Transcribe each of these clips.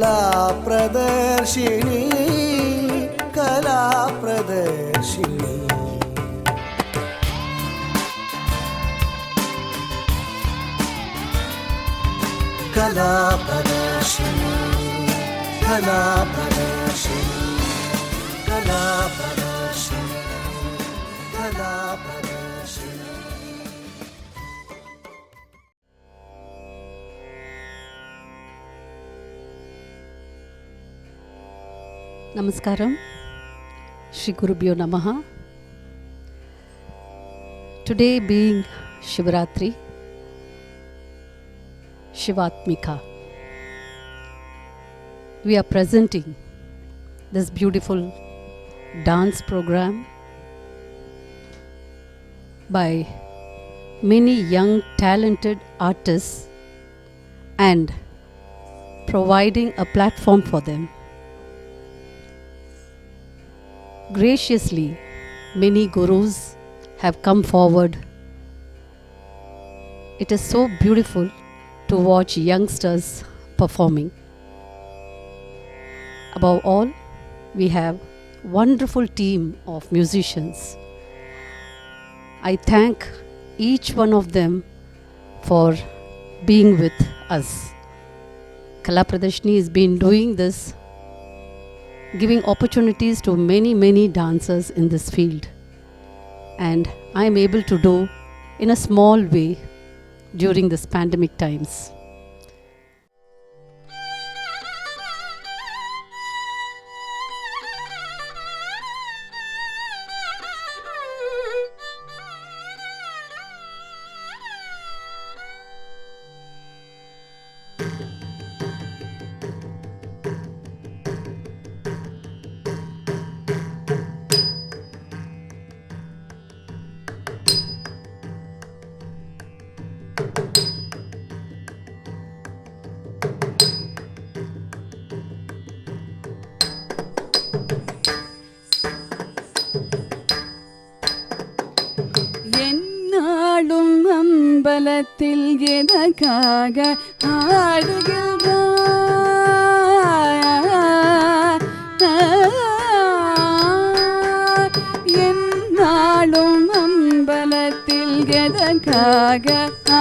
कला प्रदर्शिनी कला प्रदर्शिनी कला प्रदर्शिनी कला प्रदर्शिनी कला प्रदर्शिनी कला प्रदर्शिनी. Namaskaram, Shri Gurubhyo Namaha. Today being Shivaratri, Shivatmika, we are presenting this beautiful dance program by many young talented artists and providing a platform for them. Graciously, many gurus have come forward. It is so beautiful to watch youngsters performing. Above all, we have a wonderful team of musicians. I thank each one of them for being with us. Kala Pradarshini has been doing this, giving opportunities to many dancers in this field, and I am able to do in a small way during this pandemic times. என்னாலும் அம்பலத்தில் எதற்காக ஆடுகின்றாய்? என்னாலும் அம்பலத்தில் எதற்காக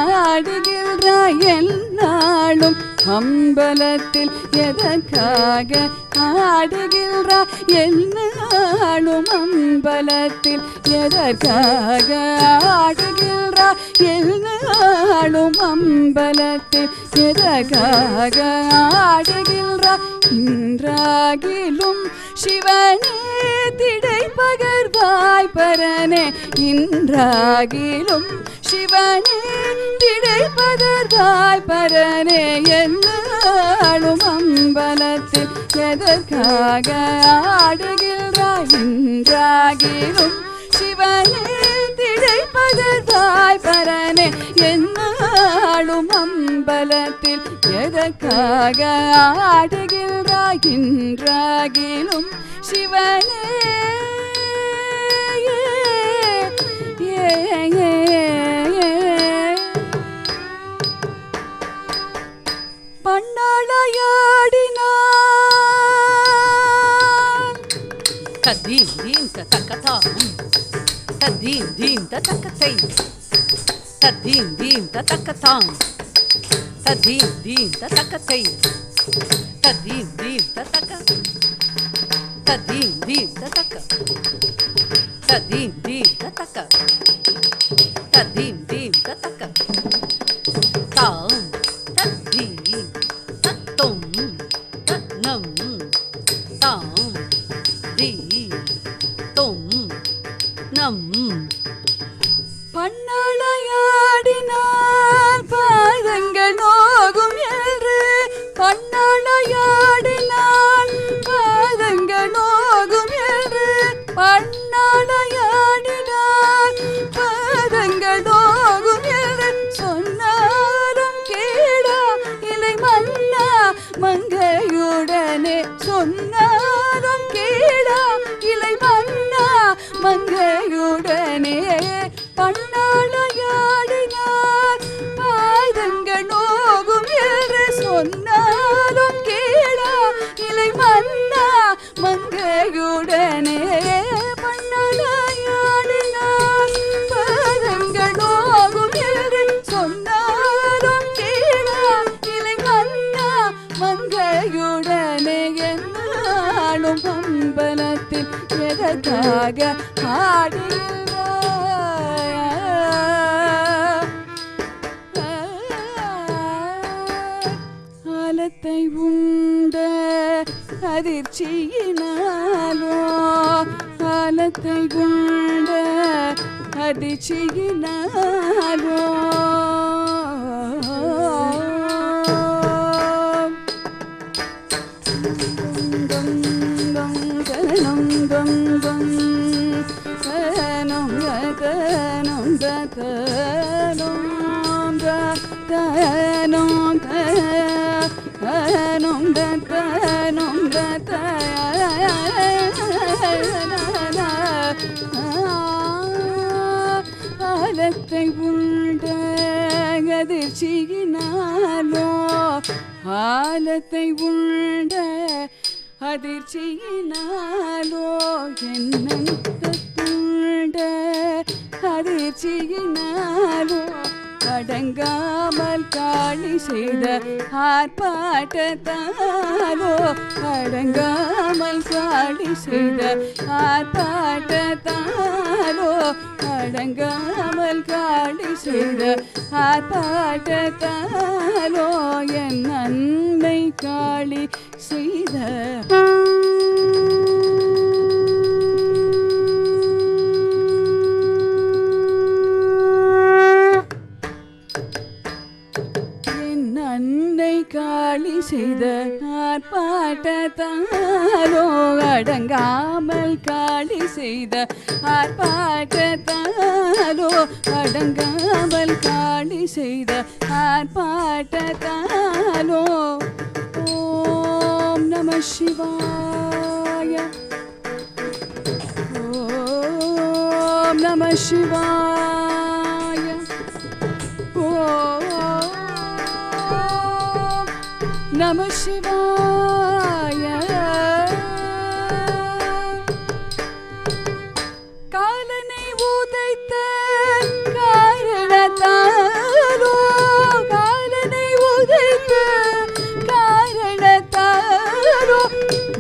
ஆடுகின்றாய்? என்னாலும் அம்பலத்தில் எதற்காக ஆடுகின்றாய்? என்னாலும் அம்பலத்தில் எதற்காக ஆடுகின்றாய்? என்னாலும் அம்பலத்தில் எதற்காக ஆடுகின்றாய்? இன்றாகிலும் சிவனே திடை பகர்வாய் பரனே, இன்றாகிலும் சிவனே திடை பகர்வாய் பரனே, என்னாலும் அம்பலத்தில் எதற்காக ஆடுகின்றாய்? இன்றாகிலும் சிவனே திடை பகர்வாய் பரனே, என்னாலும் அம்பலத்தில் எதற்காக ஆடுகின்றாய்? இன்றாகிலும் சிவனே பன்னாளையாடினான் ததீம் தீம் ததகதாம் ததீம் தீம் ததகதை ததீம் தீம் ததகதாம் ததீம் தீம் ததகதை ததீம் தீம் ததக ததீம் தீம் ததக ததீம் தீம் ததக ததீம் தீம் ததக தாம் ததீம் தத்தும் தத்னம் தாம் தீம் தும் நம். பன்னாளையாடினால் பாதங்கள் நோகும் என்று, பன்னாளையாடினால் பாதங்கள் நோகும் என்று, பன்னாளையாடினால் பாதங்கள் நோகும் என்று சொன்னாலும் கேடா இலை மன்னா மங்கையுடனே, சொன்னாலும் கேடா இலை மன்னா மங்கையுடனே. பன்னாளையாடினார் பாதங்கள் நோகும் என்று சொன்னாலும் கேடா கலையுடனே என்னாலும் அம்பலத்தில் எதற்காக ஆலத்தை உண்ட அதிர்ச்சியினாலோ ஆலத்தை உண்ட அதிர்ச்சியினாலோ ஆலத்தை உண்ட அதிர்ச்சியினாலோ ஆலத்தை உண்ட அதிர்ச்சியினாலோ என்னுண்ட அதிர்ச்சியினாலோ அடங்காமல் காளி செய்த ஆர்ப்பாட்டத்தாலோ அடங்காமல் காளி செய்த ஆர்ப்பாட்டத்தாலோ அடங்காமல் காளி செய்த ஆர்ப்பாட்டத்தாலோ என் அன்னை காளி செய்த காளி செய்த ஆர்ப்பாட்டத்தாலோ அடங்காமல் காளி செய்த ஆர்ப்பாட்டத்தாலோ அடங்காமல் காளி செய்த ஆர்ப்பாட்டத்தாலோ ஓம் நம சிவாய ஓம் நம சிவாய ஓம் நம சிவாய காலனை உதைத்த காரணத்தாலோ காலனை உதைத்த காரணத்தாலோ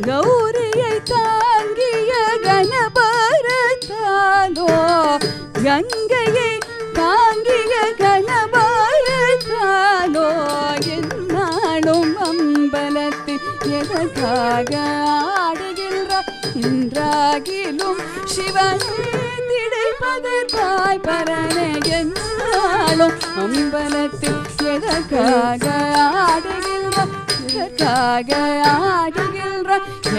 கௌரியை தாங்கிய கணபரத்தாலோ கங்கையை தாங்கிய கணபரத்தாலோ என்னாலும் அம்பலத்தில் எதற்காக ஆடுகின்ற இன்றாகிலும் சிவனை திடைப்பதற்காய் பரனே என்னாலும் அம்பலத்தில் எதற்காக ஆடுகின்ற எதற்காக ஆடுகின்ற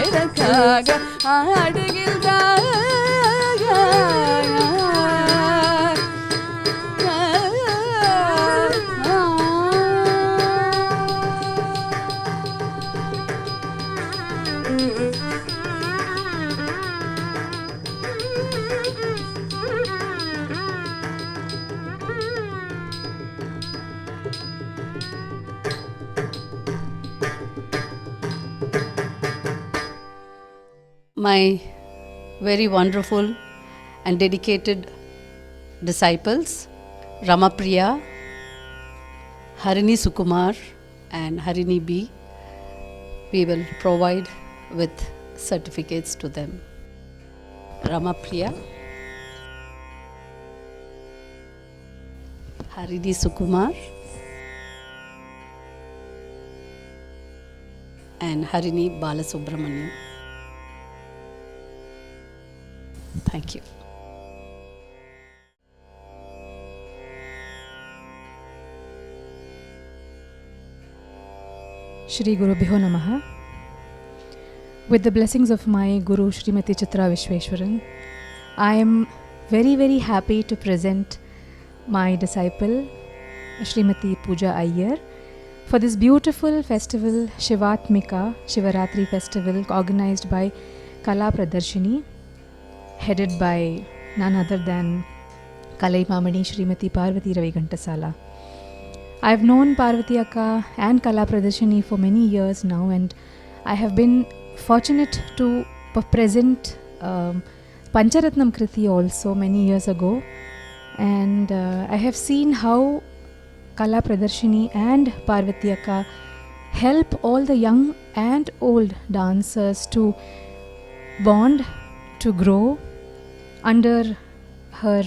எதற்காக ஆடுகின்ற My very wonderful and dedicated disciples, Ramapriya, Harini Sukumar and Harini B, we will provide with certificates to them. Ramapriya, Harini Sukumar and Harini Balasubramaniam. Thank you. Shri Gurubhyo Namaha. With the blessings of my Guru Srimati Chitra Vishweshwaran, I am very, very happy to present my disciple Srimati Pooja Iyer for this beautiful festival, Shivatmika Shivaratri festival, organized by Kala Pradarshini, headed by none other than Kalaimamani Srimati Parvati Ravigantasala. I have known Parvati Akka and Kala Pradarshini for many years now, and I have been fortunate to present Pancharatnam Kriti also many years ago, and I have seen how Kala Pradarshini and Parvati Akka help all the young and old dancers to bond, to grow under her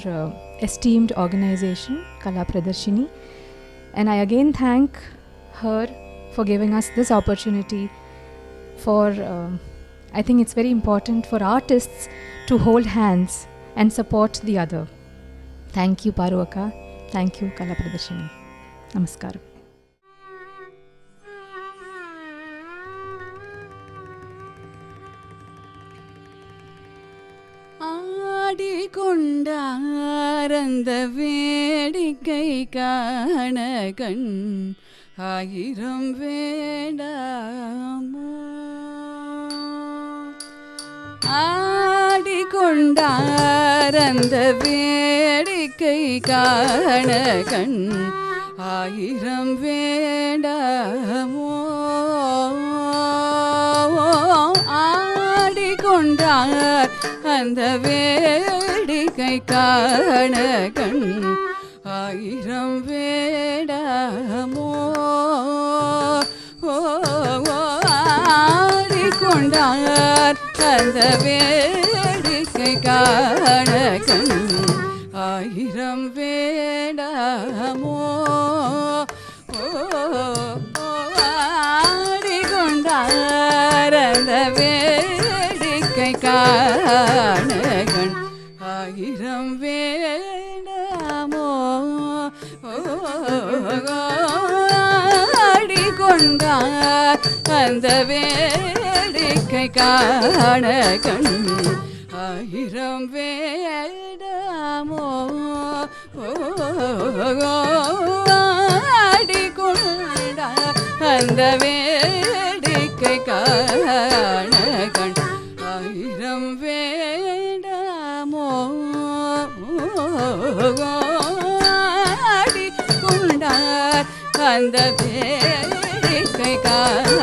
esteemed organization, Kala Pradarshini. And I again thank her for giving us this opportunity. For I think it's very important for artists to hold hands and support the other. Thank you, Paruvaka. Thank you, Kala Pradarshini. Namaskaram. ஆடிக்கொண்டாரந்த வேடிக்கை காண கண் ஆயிரம் வேண்டாமோ. ஆடிக்கொண்டாரந்த வேடிக்கை காண கண் ஆயிரம் வேண்டாமோ. ஆடிக்கொண்டார் அந்த வேடிக்கை காண கண் ஆயிரம் வேண்டாமோ. ஆடிக்கொண்டார் அந்த வேடிக்கை காண கண் ஆயிரம் வேண்டாமோ. ஆடிக்கொண்டார் அந்த வேடிக்கை காண கண் ஆயிரம் வேண்டாமோ. ஆடிக்கொண்டார் அந்த வேடிக்கை காண கண் ஆயிரம் வேண்டாமோ. ஆடிக்கொண்டார் அந்த வேடிக்கை காண கண் ஆயிரம் வேண்டாமோ. ஆடிக்கொண்டார் அந்த வேடிக்கை காண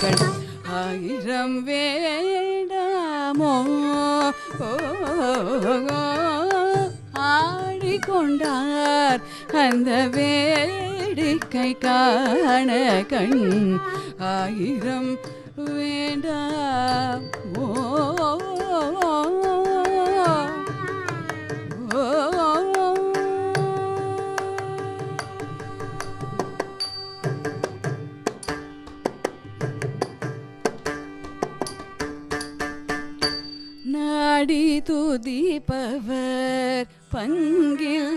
கண் ஆயிரம் வேண்டாமோ. ஆடிக்கொண்டார் அந்த வேடிக்கை காண கண் ஆயிரம் வேண்டாமோ. நாடி துதிப்பவர் பங்கில்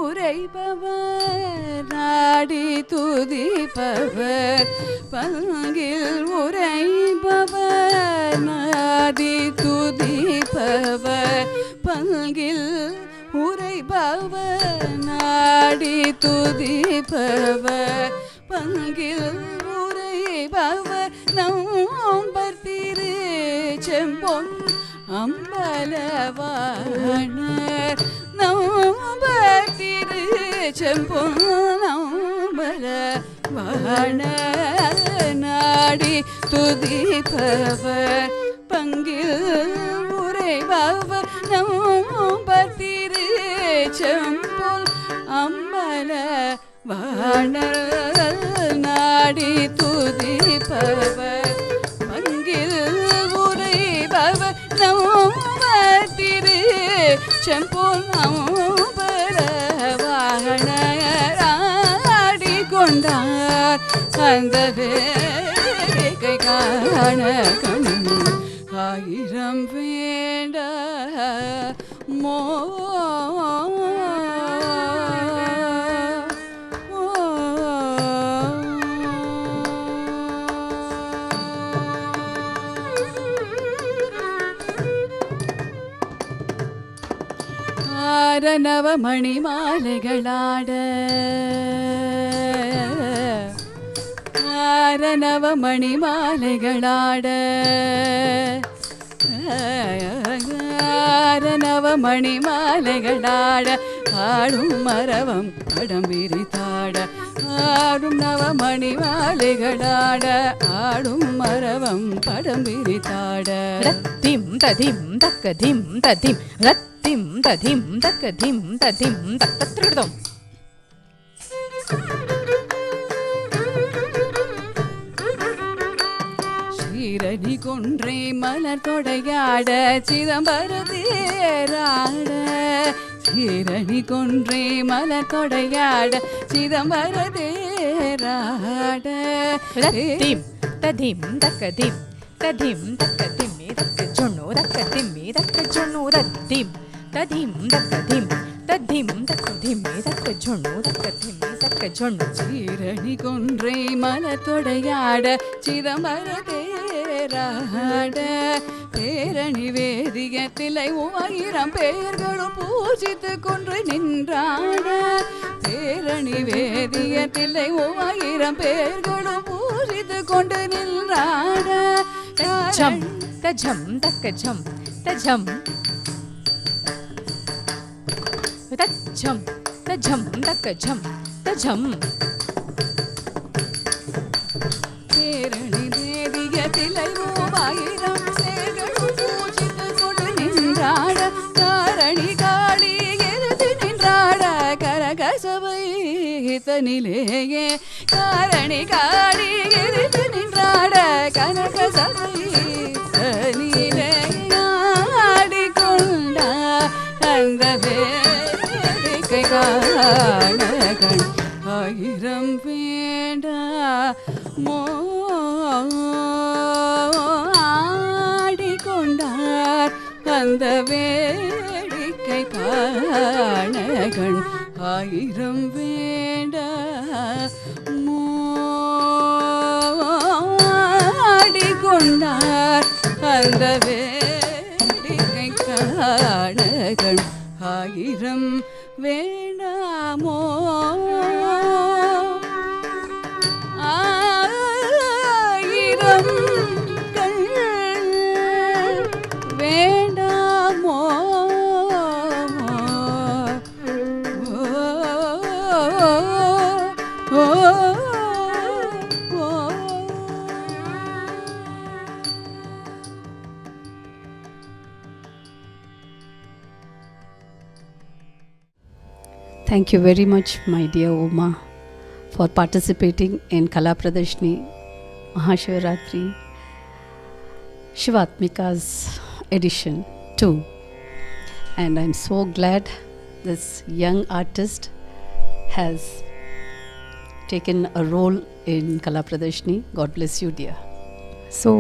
உரைப்பவர். நாடி துதிப்பவர் பங்கில் உரைப்பவர். நாடி துதிப்பவர் பங்கில் உரைப்பவர். நாடி துதிப்பவர் பங்கில் உரைப்பவர். நம்பர் திரு செம்பொன் அம்பலவாணர். நம்பர் திரு செம்பொன் அம்பலவாணர். நாடி துதிப்பவர் பங்கில் உரைப்பவர். நம்பர் திரு செம்பொன் அம்பலவாணர். நாடி துதிப்பவர் பங்கில் உரைப்பவர். நம்பர் திரு செம்பொன் அம்பலவாணர். ஆடிக்கொண்டார் அந்த வேடிக்கை காண கண் ஆயிரம் வேண்டாமோ. நவமணி மாலைகளாட நவமணி மாலைகளாட நவமணி மாலைகளாட ஆடும் மரவம் படம் விரித்தாட. ஆடும் நவமணி மாலைகளாட ஆடும் மரவம் படம் விரித்தாட. ரத்திம் ததிம் தக்கதிம் ததிம் ரத்திம் ததிம் தக்கதிம் ததிம் தத்தத்ருதம். சீரணி கொன்றை மலர் தொடையாட சிதம்பர தேராட சீரணி கொன்றை மலர் தொடையாட சிதம்பர தேராட தீம் ததீம் தக்கதீம் ததீம் தக்கதிம்மி தக்க ஜொண்ணு தக்கதிம்மி தக்க ஜொண்ணு தத்தீம் ததீம் தக்கதீம் ததீம் தக்கதிம்மி தக்க ஜொண்ணு தக்கதிம்மி தக்க ஜொண்ணு சீரணி கொன்றை மலர் தொடையாட சிதம்பர தேராட பேரணி வேதியத்திலை 1000 பேர்களும் பூஜித்து கொன்று நின்றாட பேரணி வேதியத்திலை 1000 பேர்களும் பூஜித்து கொண்டு நின்றாட தஜம் தஜம் தக்கஜம் தஜம் தஜம் தஜம் தக்கஜம் தஜம் பேரணி வேதியத்திலை 1000 பேர்களும் பூஜித்து கொண்டு நின்றாட காரணி காளி எழுதி நின்றாட கரகசபை தனிலேயே காரணி காளி எழுதி நின்றாட கனகசபை தனிலே ஆடிக்கொண்ட அந்த வேடிக்கை காணகன் 1000 வேண்டா ஆடிக்கொண்டார் அந்த வேடிக்கை காணகன் 1000 வேண்டா ஆடிக்கொண்டார் அந்த வேடிக்கை காணகன் 1000 வேண்டாமோ 1000 கண் வேண்டாமோ Thank you very much, my dear Uma, for participating in Kala Pradarshini Mahashivaratri Shivatmika's edition too. And I'm so glad this young artist has taken a role in Kala Pradarshini. God bless you, dear. So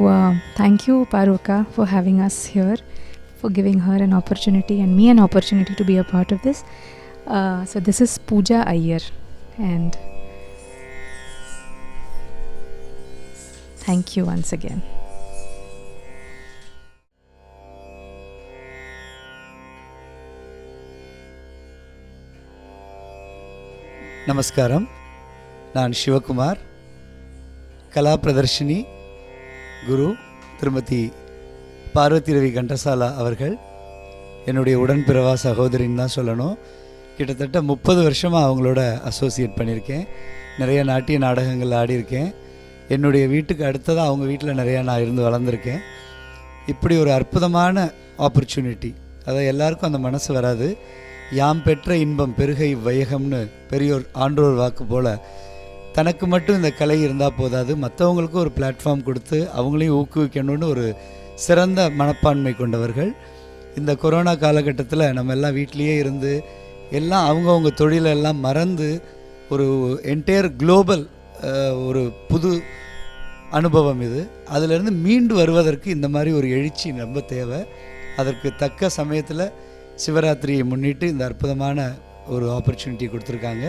thank you Parvaka for having us here, for giving her an opportunity and me an opportunity to be a part of this. So this is Pooja Iyer, and thank you once again. நமஸ்காரம். நான் சிவகுமார். கலா பிரதர்ஷினி குரு திருமதி பார்வதி ரவி கண்டசாலா அவர்கள் என்னுடைய உடன்பிறவா சகோதரின்னு தான் சொல்லணும். கிட்டத்தட்ட 30 வருஷமாக அவங்களோட அசோசியேட் பண்ணியிருக்கேன். நிறைய நாட்டிய நாடகங்கள் ஆடியிருக்கேன். என்னுடைய வீட்டுக்கு அடுத்ததாக அவங்க வீட்டில் நிறையா நான் இருந்து வளர்ந்துருக்கேன். இப்படி ஒரு அற்புதமான ஆப்பர்ச்சுனிட்டி, அதை எல்லாருக்கும் அந்த மனசு வராது. யாம் பெற்ற இன்பம் பெருகை வையகம்னு பெரியோர் ஆன்றோர் வாக்கு போல் தனக்கு மட்டும் இந்த கலை இருந்தால் போதாது, மற்றவங்களுக்கும் ஒரு பிளாட்ஃபார்ம் கொடுத்து அவங்களையும் ஊக்குவிக்கணும்னு ஒரு சிறந்த மனப்பான்மை கொண்டவர்கள். இந்த கொரோனா காலகட்டத்தில் நம்ம எல்லாம் வீட்லேயே இருந்து எல்லாம் அவங்கவுங்க தொழிலெல்லாம் மறந்து ஒரு என்டையர் குளோபல் ஒரு புது அனுபவம் இது. அதிலிருந்து மீண்டு வருவதற்கு இந்த மாதிரி ஒரு எழுச்சி ரொம்ப தேவை. அதற்கு தக்க சமயத்தில் சிவராத்திரியை முன்னிட்டு இந்த அற்புதமான ஒரு ஆப்பர்ச்சுனிட்டி கொடுத்துருக்காங்க.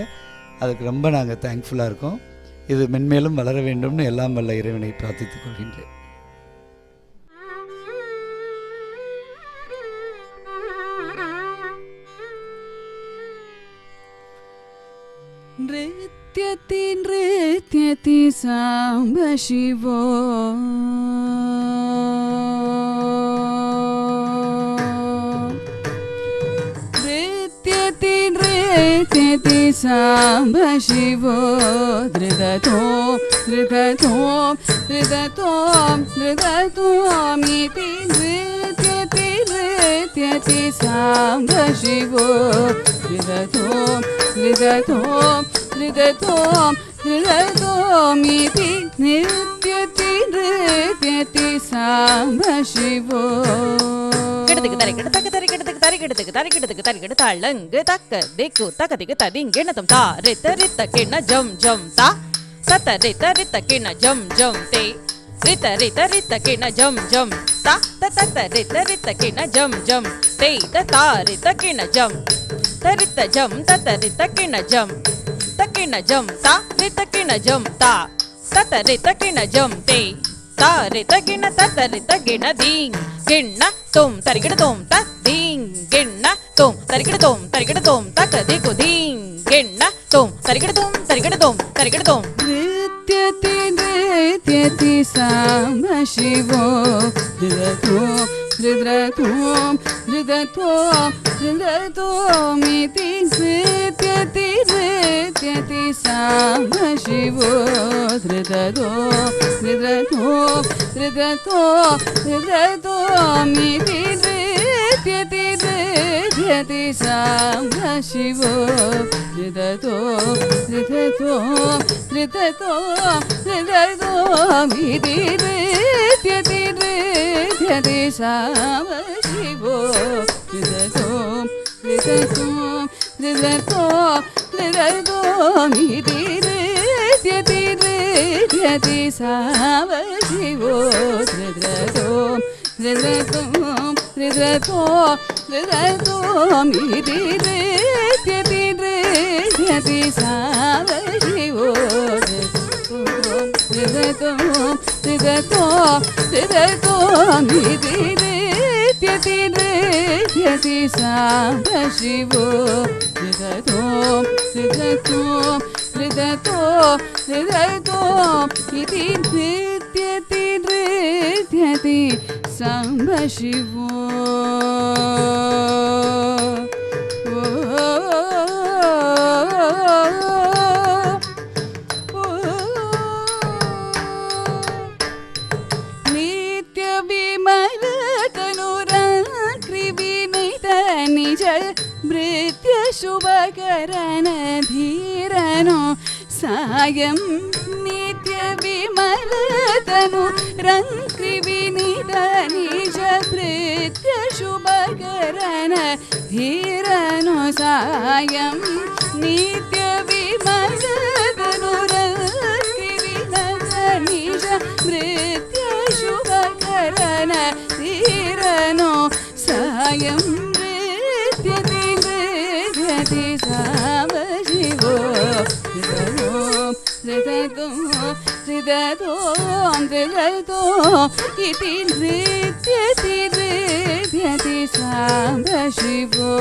அதுக்கு ரொம்ப நாங்கள் தேங்க்ஃபுல்லாக இருக்கோம். இது மென்மேலும் வளர வேண்டும்னு எல்லாம் வல்ல இறைவனை பிரார்த்தித்துக் கொள்கின்றேன். नृत्यति साम्ब शिवो नृत्यति साम्ब शिवो धृतोमिति नृत्यति साम्ब शिवो हृदयतोमिति नृत्यति नृत्यति साम्ब शिवो கிடத்துக்கு தரி கிடத்தக்க தரி கிடத்துக்கு தரி கிடத்துக்கு தரி கிடத்துக்கு தரி கிட தள்ளங்கு தக்க திக்கு தக்க திக்கு ததிங்கிணத்தும் தா ரித்த ரித்த கிண்ண ஜம் ஜம் தா தத்த ரித்த ரித்த கிண்ண ஜம் ஜம் தே ரித்த ரித்த ரித்த கிண்ண ஜம் ஜம் தா தத்த ரித்த ரித்த கிண்ண ஜம் ஜம் தே தா ரித்த கிண்ண ஜம் தரித்த ஜம் தத்த ரித்த கிண்ண ஜம் தக்கிண்ண ஜம் தா ரித்த கிண்ண ஜம் தா தத்த ரித்த கிண்ண ஜம் தே தா ரித்த கிண்ண தத்த ரித்த கிண்ண தீங் கிண்ண தோம் தரிகிட தோம் தீங் கிண்ண தோம் தரிகிட தோம் தக்க திக்கு தீங் கிண்ண தோம் தரிகிட தோம் தரிகிட தோம் नृत्यति नृत्यति साम्ब शिवो हृदयतों हृदयतोमिति नृत्यति नृत्यति साम्ब शिवो हृदयतोमिति नृत्यति नृत्यति साम्ब शिवो हृदयतोमिति नृत्यति नृत्यति साम्ब शिवो हृदयतोमिति नृत्यति नृत्यति साम्ब शिवो हृदयतोमिति नृत्यति नृत्यति साम्ब शिवो हृदयतोमिति नृत्यति नृत्यति साम्ब शिवो हृदयतोमिति नृत्यति नृत्यति साम्ब शिवो नित्य विमल तनुराकृविनीत निज भृत्य शुभकरण धीरनो सायं नित्य विमल तनुराकृविनीत निज भृत्य शुभकरण धीरनो सायं नित्य विमल तनुराकृविनीत निज भृत्य शुभकरण धीरनो सायं नृत्यति नृत्यति साम्ब शिवो हृदयतोमिति नृत्यति नृत्यति साम्ब शिवो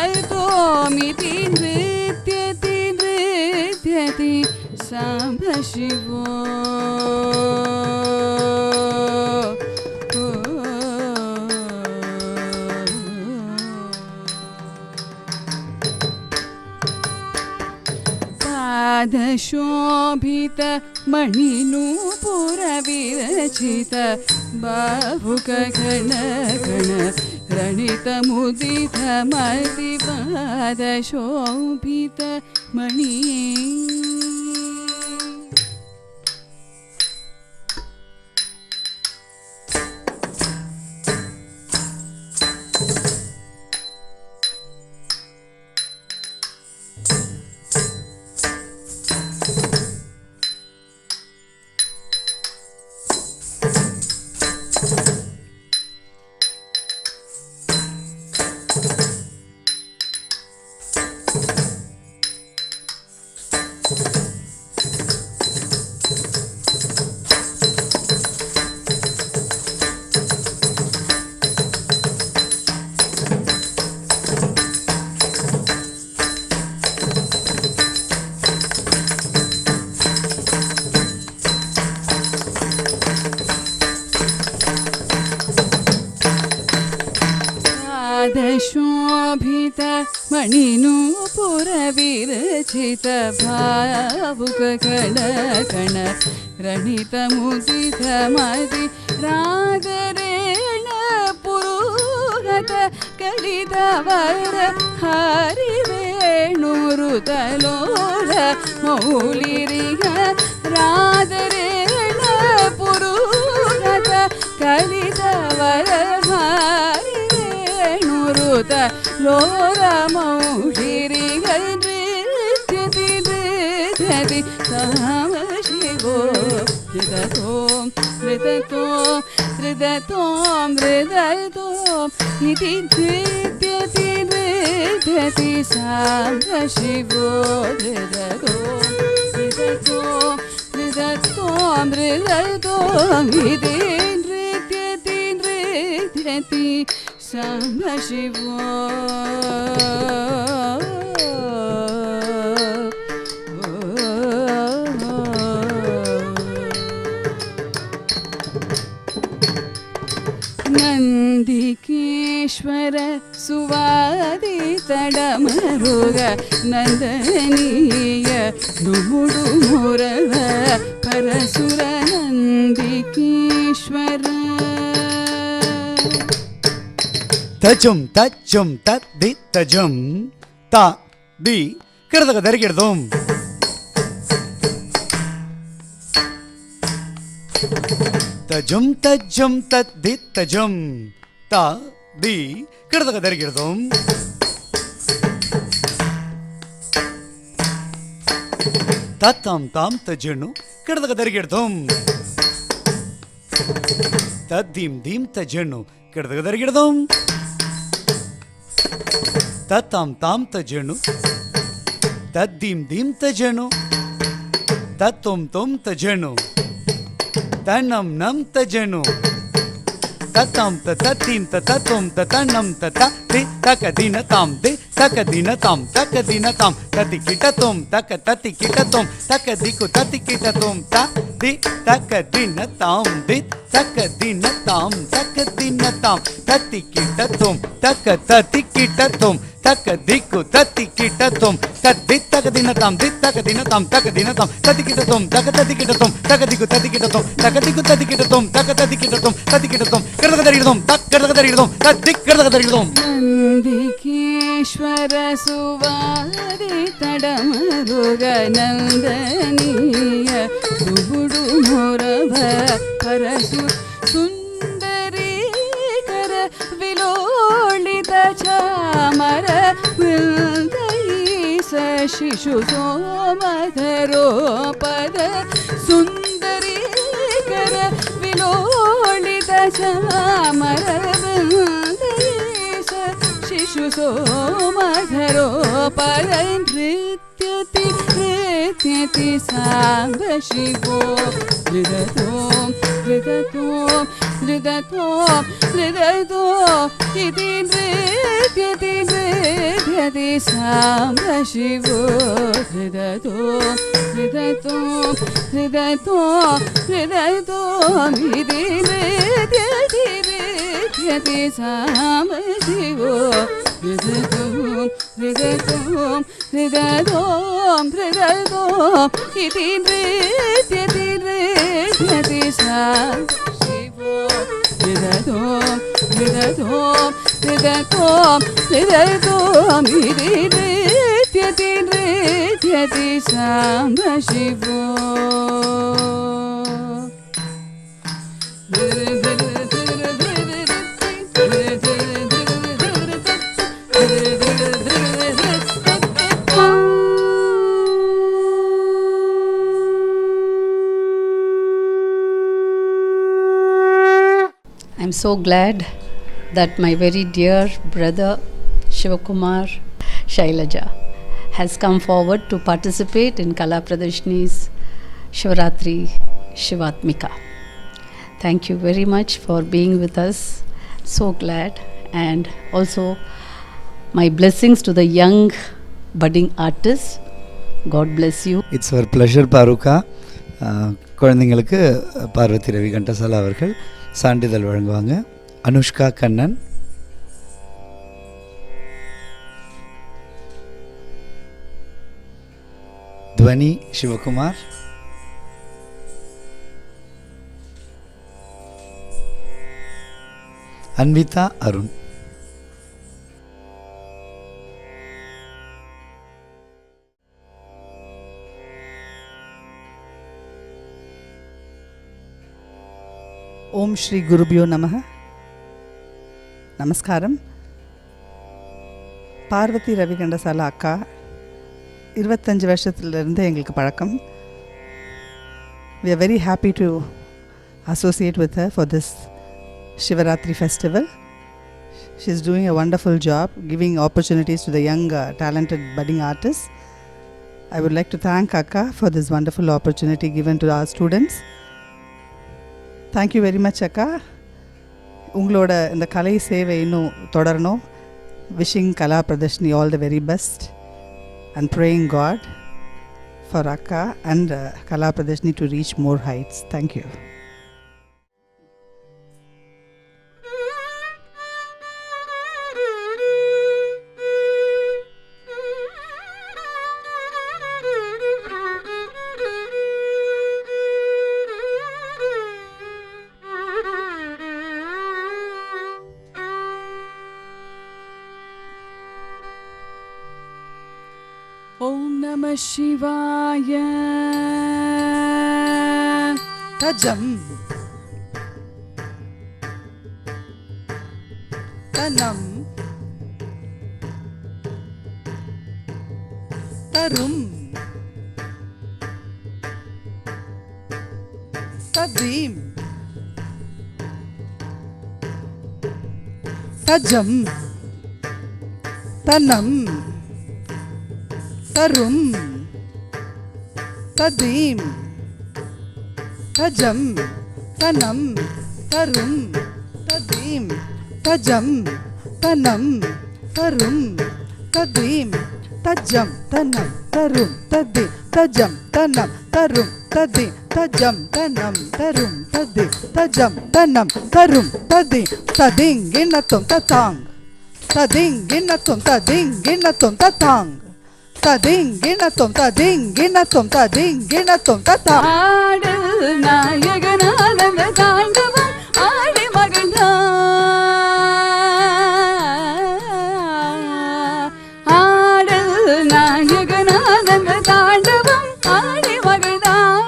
हृदयतोमिति नृत्यति नृत्यति साम्ब शिवो पादशोभित मणिनूपुर विरचित बाहुक घन गण रणित मुदित मति पादशोभित मणि शोभित मणिनूपुर विरचित भावुक कण कण रणित मुदित मदि रागरेण पुरुह ಪೂರತ ಕಲಿದವರ ಹರಿವೇಣುರುತಲೋಲ ಮೌಲಿರಿಗ ರಾಧರೇಣ ಪುರೂರತ ಕಲಿದವರ ಹರಿವೇಣುರುತ ಲೋಲ ಮೌಲಿರಿಗ ನೃತ್ಯತಿ ನೃತ್ಯತಿ ಸಾಮ ಶಿವೋ ಹೃದತೋಂ ಹೃದತೋಂ ಹೃದತೋಂ ಹೃದತೋಂ ಇತಿ ನೃತ್ಯತಿ ನೃತ್ಯತಿ ಸಾಂಬ ಶಿವೋ ಹೃದತೋಂ ಹೃದತೋಂ ಹೃದತೋಂ ಹೃದತೋಂ ಇತಿ ನೃತ್ಯತಿ ನೃತ್ಯತಿ ಸಾಂಬ ಶಿವೋ ನಂದಿಕೇಶ್ವರ ಸುವಾದಿ ತಡಮರುಗ ನಂದನೀಯ ನುಮುಡು ಮುರವ ಪರಸುರ ನಂದಿಕೇಶ್ವರ ತಜುಂ ತಜ್ಜುಂ ತದ್ದಿ ತಜುಂ ತಾ ದಿ ಕಿಡದಗ ದರಿಗಿಡ್ದೋಂ ತಜುಂ ತಜ್ಜುಂ ತದ್ದಿ ತಜುಂ ತಾ ದಿ ಕಿಡದಗ ದರಿಗಿಡ್ದೋಂ ತತ್ತಾಂ ತಾಂ ತಜುನು ಕಿಡದಗ ದರಿಗಿಡ್ದೋಂ ತದ್ದೀಂ ದೀಂ ತಜುನು ಕಿಡದಗ ದರಿಗಿಡ್ದೋಂ ತತ್ತಾಂ ತಾಂ ತಜುನು ತದ್ದೀಂ ದೀಂ ತಜನು ತತ್ತೊಂ ತೊಂ ತಜನು ತನ್ನಂ ನಂ ತಜನು ತತ್ತಾಂ ತತ್ತೀಂ ತತ್ತೊಂ ತನ್ನಂ ತತ ತಿ ತಕ ದಿನ ತಾಂ ದಿ ತಕ ದಿನ ತಾಂ ತಕ ದಿನ ತಾಂ ತತಿ ಕಿಟತೊಂ ತಕ ತತಿ ಕಿಟತೊಂ ತಕ ದಿಕು ತತಿ ಕಿಟತೊಂ ತ ದಿ ತಕ ದಿನ ತಾಂ ದಿ ತಕ ದಿನ ತಾಂ ತಕ ದಿನ ತಾಂ ತತಿ ಕಿಟತೊಂ ತಕ ತತಿ ಕಿಟತೊಂ ತಕ ದಿಕ್ಕು ತತಿ ಕಿಟತೊಂ ತದ್ದಿ ತಕ ದಿನ ತಾಂ ದಿ ತಕ ದಿನ ತಾಂ ತಕ ದಿನ ತಾಂ ತತಿ ಕಿಟತೊಂ ತಕ ತತಿ ಕಿಟತೊಂ ತಕ ದಿಕ್ಕು ತತಿ ಕಿಟತೊಂ ತಕ ದಿಕ್ಕು ತತಿ ಕಿಟತೊಂ ತಕ ತತಿ ಕಿಟತೊಂ ತತಿ ಕಿಟತೊಂ ಕಡದಗ ದರಿಗಿಡತೊಂ ತಕ್ ಕಡದಗ ದರಿಗಿಡತೊಂ ತದ್ದಿ ಕಡದಗ ದರಿಗಿಡತೊಂ ನಂದಿಕೇಶ್ವರ ಸುವಾದಿ ತಡಮರುಗ ನಂದನೀಯ ನುಬುಡು ಮೊರವ ಪರಸು ಸುಂದರೀಕರ ವಿಲೋಳಿತ ಚಾಮರ ವಿಲ್ದೈಸ ಶಿಶು ಸೋಮಧರೋ ಪದ ಸುಂದರೀಕರ ವಿಲೋಳಿತ ಚಾಮರ ವಿಲ್ದೈಸ ಶಿಶು ಸೋಮಧರೋ ಪದ ನೃತ್ಯತಿ ನೃತ್ಯತಿ ಸಾಂಬ ಶಿವೋ ಹೃದತೋಂ ಹೃದತೋಂ ಹೃದತೋಂ ಹೃದತೋಂ ಇತಿ ನೃತ್ಯತಿ ನೃತ್ಯತಿ ಸಾಂಬ ಶಿವೋ ಹೃದತೋಂ ಹೃದತೋಂ ಹೃದತೋಂ ಹೃದತೋಂ ಇತಿ ನೃತ್ಯತಿ ನೃತ್ಯತಿ ಸಾಂಬ ಶಿವೋ ಹೃದತೋಂ ಹೃದತೋಂ ಹೃದತೋಂ ಹೃದತೋಂ ಇತಿ ನೃತ್ಯತಿ ನೃತ್ಯತಿ ಸಾಂಬ ಶಿವೋ ಹೃದತೋಂ ಹೃದತೋಂ ಹೃದತೋಂ ಹೃದತೋಂ ಇತಿ ನೃತ್ಯತಿ ನೃತ್ಯತಿ Samba ಶಿವೋ I'm so glad that my very dear brother Shivakumar Shailaja has come forward to participate in Kala Pradarshini's Shivaratri Shivatmika. Thank you very much for being with us. So glad. And also my blessings to the young budding artists. God bless you. It's our pleasure பாருக்கா. குழந்தைங்களுக்கு பார்வதி ரவி கண்டசாலா அவர்கள் சான்றிதழ் வழங்குவாங்க. அனுஷ்கா கண்ணன், துவனி சிவகுமார், அன்விதா அருண். ஓம் ஸ்ரீ குருபியோ நமः. நமஸ்காரம். பார்வதி ரவி கண்டசாலா அக்கா 25 வருஷத்துலேருந்து எங்களுக்கு பழக்கம். We are very happy to associate with her for this Shivaratri festival. She is doing a wonderful job giving opportunities to the young talented budding artists. I would like to thank Akka for this wonderful opportunity given to our students. Thank you very much Akka. உங்களோட இந்த கலை சேவை இன்னும் தொடரணும். Wishing Kala Pradarshini all the very best and praying God for Akka and Kala Pradarshini to reach more heights. Thank you. Om Namah Shivaya. Tajam Tanam Tarum Tadim Tajam Tanam Tarum Tadim Tajam Tanam Tarum Tadim Tajam Tanam Tarum Tadim Tajam Tanam Tarum Tadim Tajam Tanam Tarum Tadim Tajam Tanam Tarum Tadim Tajam Tanam Tarum Tadim Tading Ginatum Tatang Tading Ginatum Tading Ginatum Tatang Tading Ginatum Tading Ginatum Tading Ginatum Tatang ஆடல் நாயகனானந்த தாண்டவம் ஆடி மகிழ்ந்தார். ஆடல் நாயகனானந்த தாண்டவம் ஆடி மகிழ்ந்தார்.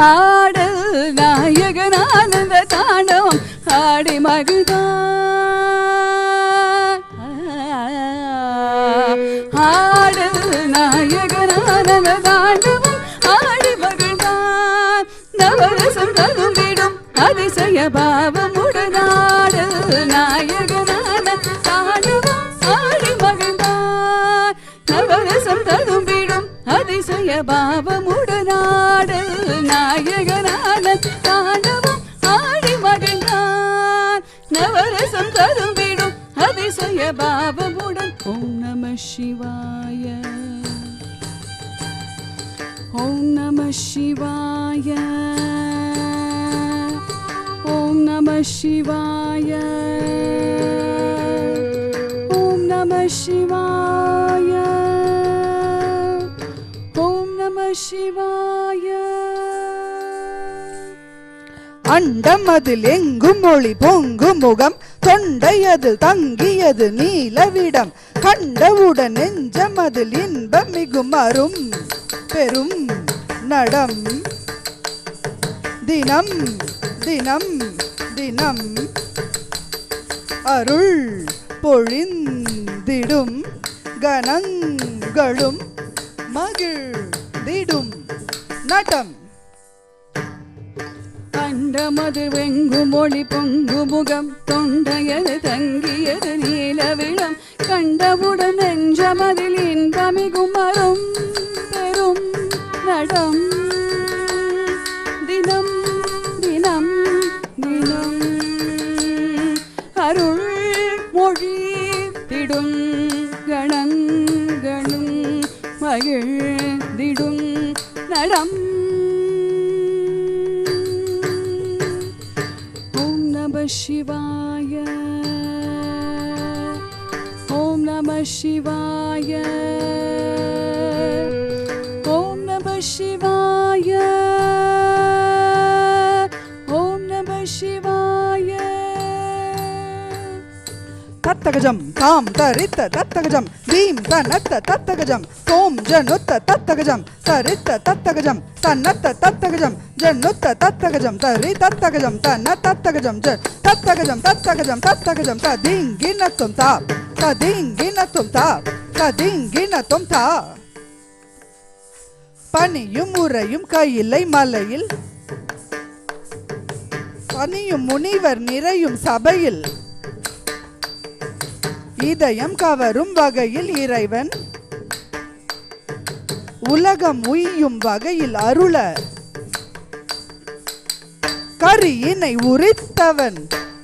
ஆடல் நாயகனானந்த தாண்டவம் ஆடி மகிழ்ந்தார். ஆடல் நாயகனானந்த தாண்டவம் ஆடி மகிழ்ந்தார். நவரசம் ததும்பிடும் அதிசய பாவமுடனாடல் நாயகனானந்த தாண்டவம் ஆடி மகிழ்ந்தார். நவரசம் ததும்பிடும் அதிசய பாவமுடனாடல் நாயகனானந்த தாண்டவம் ஆடி மகிழ்ந்தார். நவரசம் ததும்பிடும் அதிசய பாவமுடன். ஓம் நம சிவாய. ஓம் நம சிவாய. ஓம் நம சிவாய. ஓம் நம சிவாய. ஓம் நம சிவாய. அண்டமதில் எங்கும் ஒளி பொங்கும் முகம் தொண்டையதில் தங்கியது நீலவிடம் கண்டவுடன் நெஞ்சமதில் இன்பம் மிகும் அரும் பெரும் நடம் தினம் தினம் தினம் அருள் பொழிந்திடும் கணங்களும் மகிழ்ந்திடும் நடம் கண்டமது வெங்கும் ஒளி பொங்கு முகம் தொண்டையது தங்கியது நீலவிளம் கண்டவுடன் நெஞ்சமதில் இன்பமிகும் அரும் பெரும் நடம் தினம் தினம் தினம் அருள் மொழி திடும் கணங்களும் மகிழ்ந்திடும் நடம். ஓம் நம சிவாய. ஓம் நம சிவாய. ஓம் நம சிவாய. ஓம் நம சிவாய. தத்த தத்தகஜம் தாம் தரித்த தத்தகஜம் தீம் தன்னத்த தத்தகஜம் தோம் ஜனுத்த தத்தகஜம் தரித்த தத்தகஜம் தன்னத்த தத்தகஜம் ஜன்னுத்த தத்தகஜம் தரி தத்தகஜம் தன்ன தத்தகஜம் ஜ தத்தகஜம் தத்தகஜம் தத்தகஜம் ததீங்கினத்தும் தா ததீங்கினத்தும் தா ததீங்கினத்தும் தா. பனியும் உறையும் கையிலை மலையில் பனியும் முனிவர் நிறையும் சபையில் இதயம் கவரும் வகையில் இறைவன் உலகம் உய்யும் வகையில் அருள கரியினை உரித்தவன்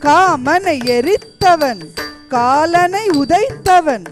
காமனை எரித்தவன் காலனை உதைத்தவன்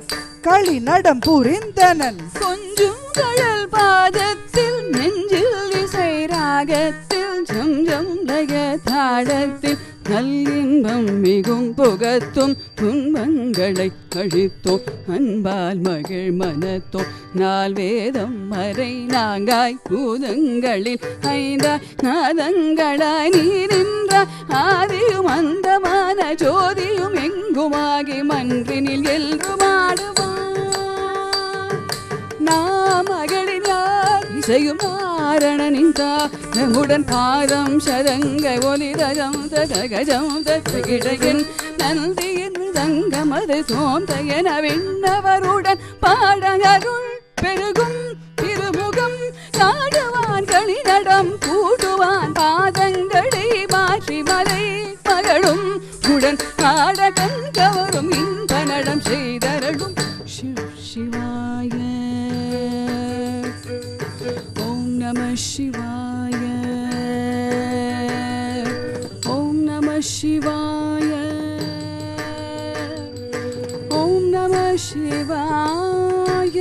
களி நடம் புரிந்தனன் கொஞ்சும் கடல் பாதத்தில் நெஞ்சில் இசை ராகத்தில் ஜம் ஜம் லய தாளத்தில் நல்லின்பம் மிகும் புகத்தும் துன்பங்களை அழித்தோம் அன்பால் மகிழ் மனத்தோம் நால் வேதம் மறை நாங்காய் பூதங்களில் ஐந்தாய் நாதங்களாய் நீ நின்றாய் ஆதியும் அந்தமான ஜோதியும் எங்குமாகி மன்றினில் எல்றுமாடுவான் நாமகளின் யார் இசையும் ஆரணனின் நம்முடன் பாதம் சதங்க ஒலிரகம் தகஜம் தகிழகன் நந்தியின் தங்கமது சோந்தயன விண்ணவருடன் பாடகருள் பெருகும் திருமுகம் நாடுவான் களிநடம் கூடுவான் பாதங்களை மாற்றி மலை மகளும் உடன் பாடகன் கவரும் இன்ப நடம் செய்தரடும் சிவாய ஓம் நம சிவாய ஓம் நம சிவாய ஓம் நம சிவாய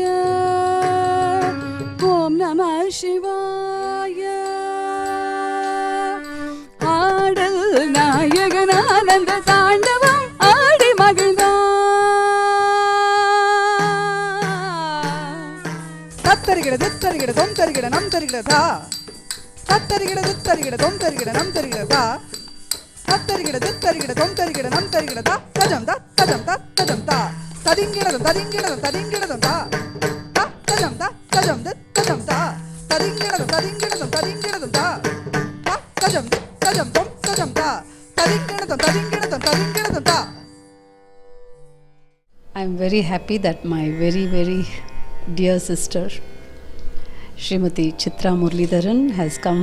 ஓம் நம சிவாய. ஆடல் நாயகன் ஆனந்த தாண்டவம் ஆடி மகிழ்ந்தான் தத்தரிகிட தித்தரிகிட தொம் தரிகிட நம் தரிகிட தா தத்தரிகிட தித்தரிகிட தொம் தரிகிட நம் தரிகிட தா தத்தரிகிட தித்தரிகிட தொம் தரிகிட நம் தரிகிட தா தஜம் தா தஜம் தா தஜம் தா ததிங்கிடதும் ததிங்கிடதும் ததிங்கிடதும் தா தா தஜம் தா தஜம் தி தஜம் தா ததிங்கிடதும் ததிங்கிடதும் ததிங்கிடதும் தா தா தஜம் தி தஜம் தொம் தஜம் தா ததிங்கிடதும் ததிங்கிடதும் ததிங்கிடதும் தா. I am very happy that my very, very dear sister, Srimati Chitra Muralidharan, has come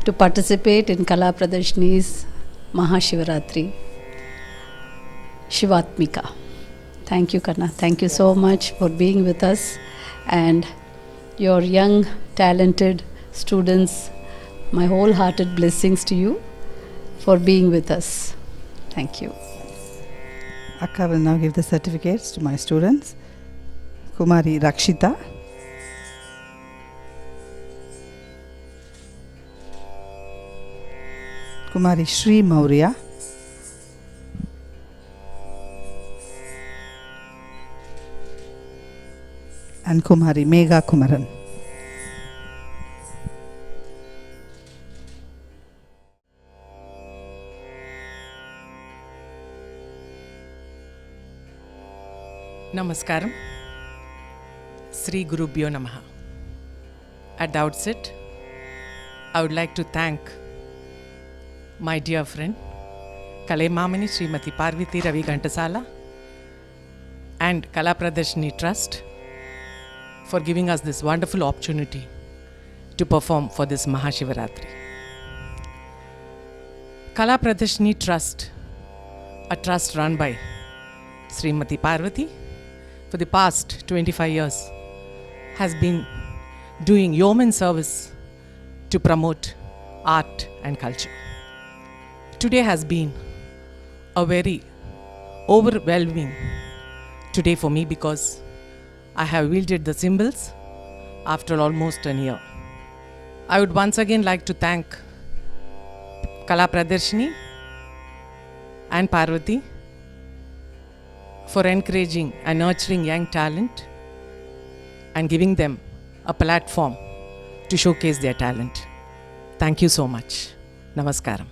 to participate in Kala Pradarshini's Mahashivaratri, Shivatmika. Thank you, Kanna. Thank you so much for being with us and your young, talented students. My wholehearted blessings to you for being with us. Thank you. Akka will now give the certificates to my students. Kumari Rakshita, Kumari Shri Maurya, and Kumari Megha Kumaran. Namaskaram. Sri Gurubhyo Namaha. At the outset, I would like to thank my dear friend Kalaimamani Srimati Parvati Ravi Ghantasala and Kala Pradarshini Trust for giving us this wonderful opportunity to perform for this Mahashivaratri. Kala Pradarshini Trust, a trust run by Srimati Parvati, for the past 25 years has been doing yeoman service to promote art and culture. Today has been a very overwhelming today for me because I have wielded the cymbals after almost a year. I would once again like to thank Kala Pradarshini and Parvati for encouraging and nurturing young talent and giving them a platform to showcase their talent. Thank you so much. Namaskaram.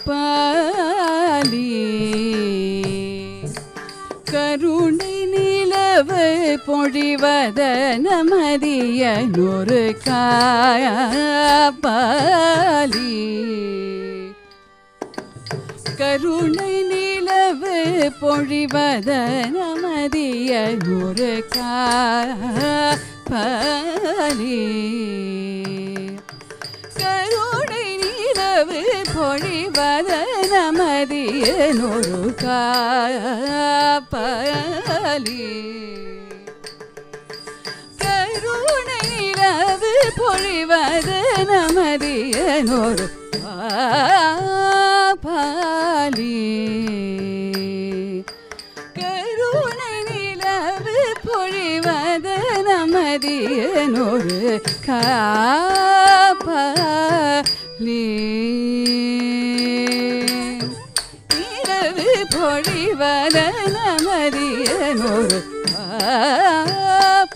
காப்பாலி கருணை நிலவு பொழிவத நமதிய நூறு காப்பாலி கருணை நிலவு பொழிவத நமதிய நூறு காப்பாலி கருணை நிலவு பொழிவத நமதிய நூறு காப்பாலி கருணை நிலவு பொழிவத நமதிய நூறு காப்பாலி கருணை நிலவு பொழிவத நமதிய நூறு காப்பாலி நிலவு பொழிவத நமதிய நூறு காப்பாலி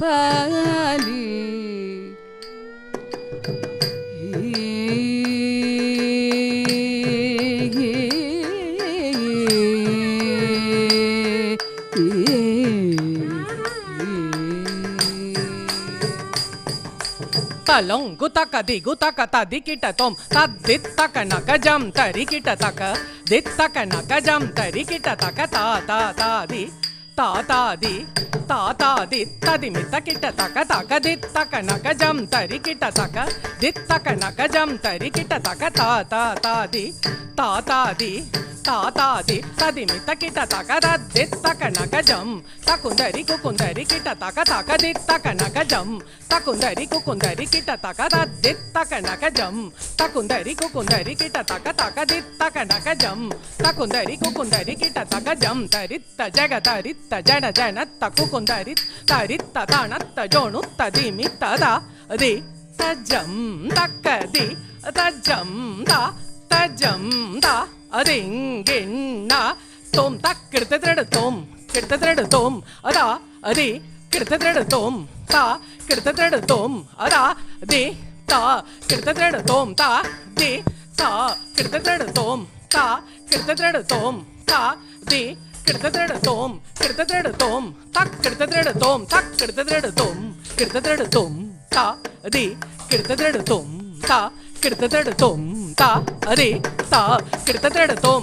talong gutaka di gutaka ta di kita tom ta dit taka naka jam tari kita taka dit taka naka jam tari kita taka ta ta ta di ta ta di ta ta di ta di mita kita taka taka dit taka naka jam tari kita taka dit taka naka jam tari kita taka ta ta ta di ta ta di ta ta di ta di mita kita taka da dit taka naka jam takundari kukundari kita taka taka dit taka naka jam takundari kukundari kita taka da dit taka naka jam takundari kukundari kita taka taka dit taka naka jam takundari kukundari kita taka jam taritta jaga taritta jana jana takukundari taritta tanatta jonu tadimi tada di tajam takadi tajam da tajam da adinginna tom tak kirtadred tom ada adi kirtadred tom ta kirtadred tom ada di ta kirtadred tom ta di ta kirtadred tom ta kirtadred tom ta di kirtadred tom tak kirtadred tom tak kirtadred tom ta di kirtadred tom ta kirtadred tom ta adi ta kirtadred tom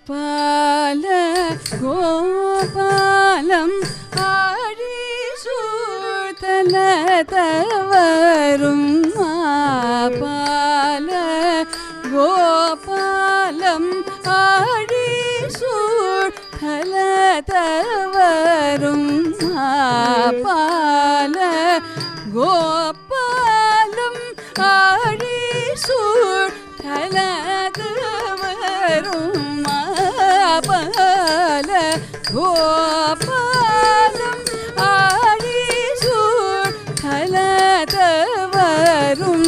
பால கோபாலம் ஆழி சூழ்தல தவரும் பால கோபாலம் ஆழி சூழ்தல தவரும் பால கோபாலம் ஆழி சூழ்தல தவரும் பால கோபாலம் ஆழி சூழ்தல தவரும்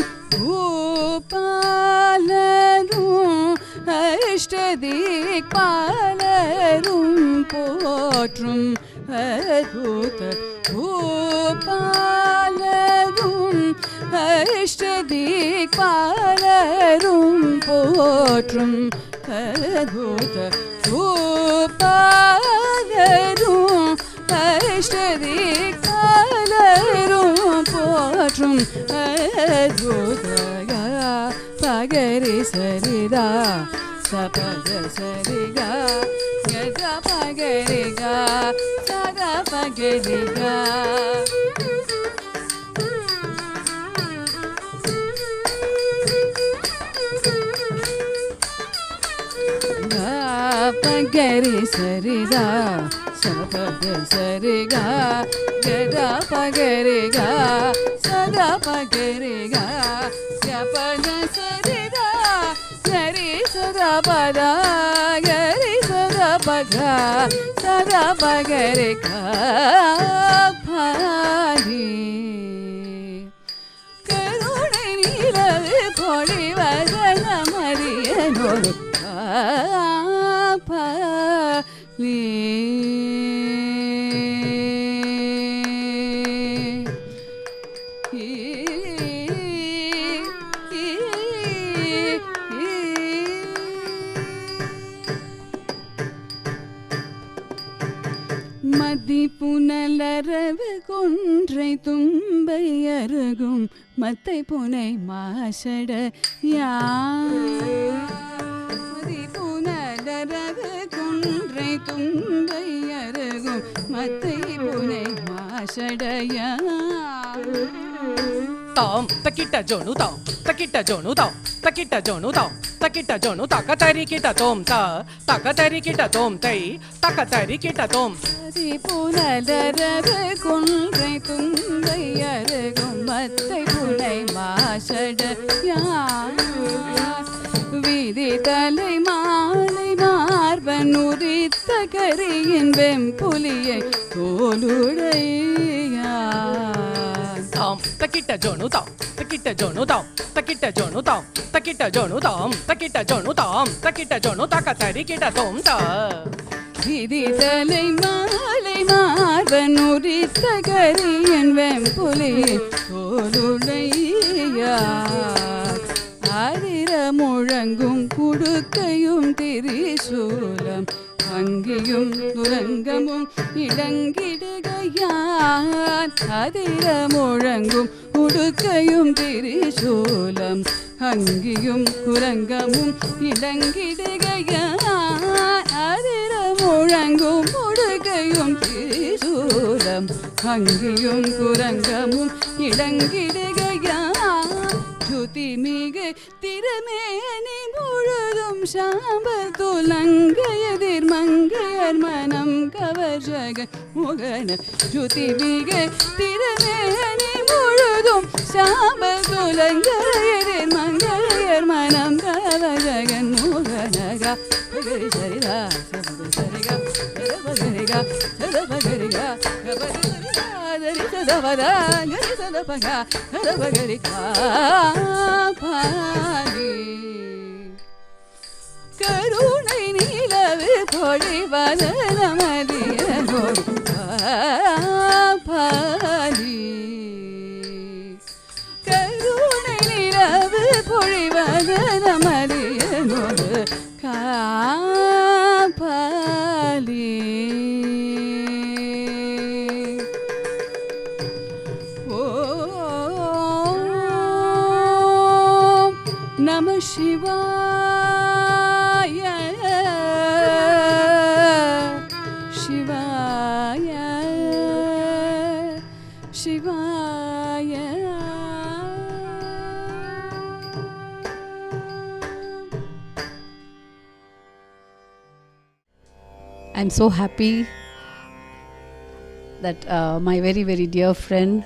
பூபாலரும் அஷ்டதிக்பாலரும் போற்றும் அத்புத பூபாலரும் அஷ்டதிக்பாலரும் போற்றும் அத்புத பூபாலரும் அஷ்டதிக்பாலரும் போற்றும் அத்புத பகரி சரிதா சபத சரிகா கத பகரிகா சத பகரிகா பகரி சரிதா சபத சரிகா கத பகரிகா சத பகரிகா பத சரிதா சரி சதா பதா கரி சதா பகா சதா பகரிகா பாரி கருணை நிலவு பொழிவத நமதியனொரு பாலி புனலரவு கொன்றை தும்பை அருகும் மத்தை புனை மாசட யாதி புனலரவு கொன்றை தும்பை அருகும் மத்தை புனை மாசடயா Tom, takita jonu tom, takita jonu tom, takita jonu tom, takita jonu takatari kita tom ta, takatari kita tom tai, takatari kita tom. தி புனலரவு கொன்றை தும்பை அருகும் மத்தை புனை மாசட விதி தலை மாலை மார்பன் உரித்த கரியின் வெம்புலியை தோலுடையா Tom, takita jonu tom, takita jonu tom, takita jonu tom, takita jonu tom, takita jonu tom, takita jonu takatari kita tom ta. விதி தலை மாலை மார்பன் உரித்த கரியன் வெம்புலி தோலுடையா ஆதிர முழங்கும் குடுக்கையும் திரிசூலம் அங்கியும் துரங்கமும் இடங்கிடுகையான் அதிர முழங்கும் உடுக்கையும் திரிசூலம் அங்கியும் குரங்கமும் இடங்கிடுகையான் அதிர முழங்கும் உடுக்கையும் திரிசூலம் அங்கியும் குரங்கமும் இடங்கிடுகையான் ஜுதி மிகு திறமேனி முழுதும் சாம்பல் துலங்க எதிர் மங்கையர் மனம் கவர்ஜக முகன ஜுதி மிகு திறமேனி முழுதும் சாம்பல் துலங்க எதிர் மங்கையர் மனம் கவர்ஜகன் முகனகா பகரி சரிதா சரிகா சரிகா சரிகா கபரி சதவதா கரி சதபகா கதபகரி காபாலி கருணை நீலவு பொழிவதனமதியோ காபாலி கருணை நீலவு பொழிவதனமதியோ Kapali Namah Shivaya, Shivaya, Shivaya. I'm so happy that my very, very dear friend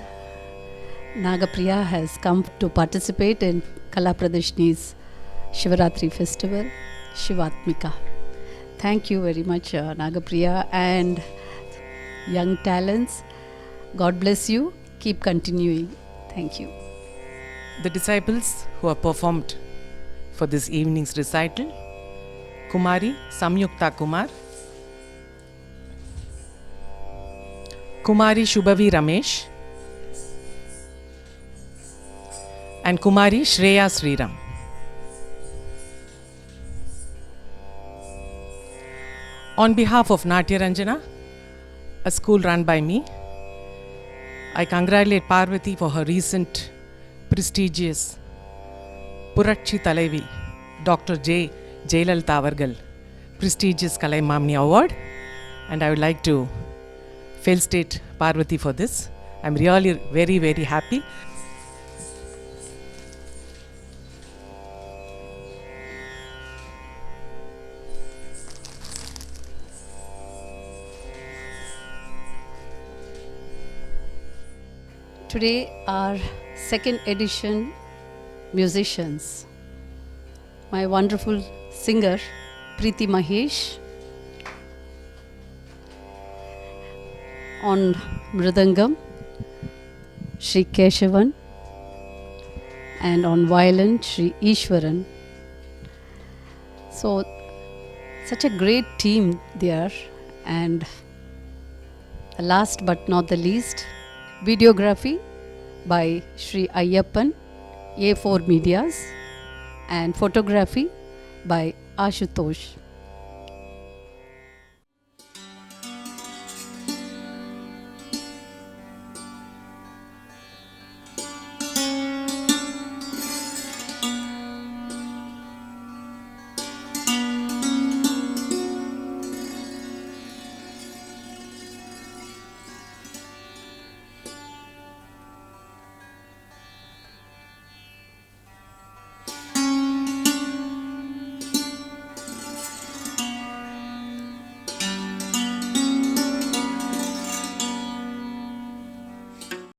Nagapriya has come to participate in Kala Pradarshini's Shivaratri festival, Shivatmika. Thank you very much, Nagapriya and young talents. God bless you. Keep continuing. Thank you. The disciples who have performed for this evening's recital, Kumari Samyukta Kumar, Kumari Shubhavi Ramesh, and Kumari Shreya Sriram. On behalf of Natya Ranjana, a school run by me, I congratulate Parvati for her recent prestigious Puratchi Thalaivi, Dr. J. Jayalalitha Avargal prestigious Kalaimamani Award, and I would like to felicitate Parvati for this. I'm really very, very happy. Today, our second edition musicians, my wonderful singer Preeti Mahesh on Mridangam, Shri Keshavan, and on violin, Shri Ishwaran. So, such a great team there, and last but not the least, videography by Shri Ayyappan, A4 Medias, and photography by Ashutosh.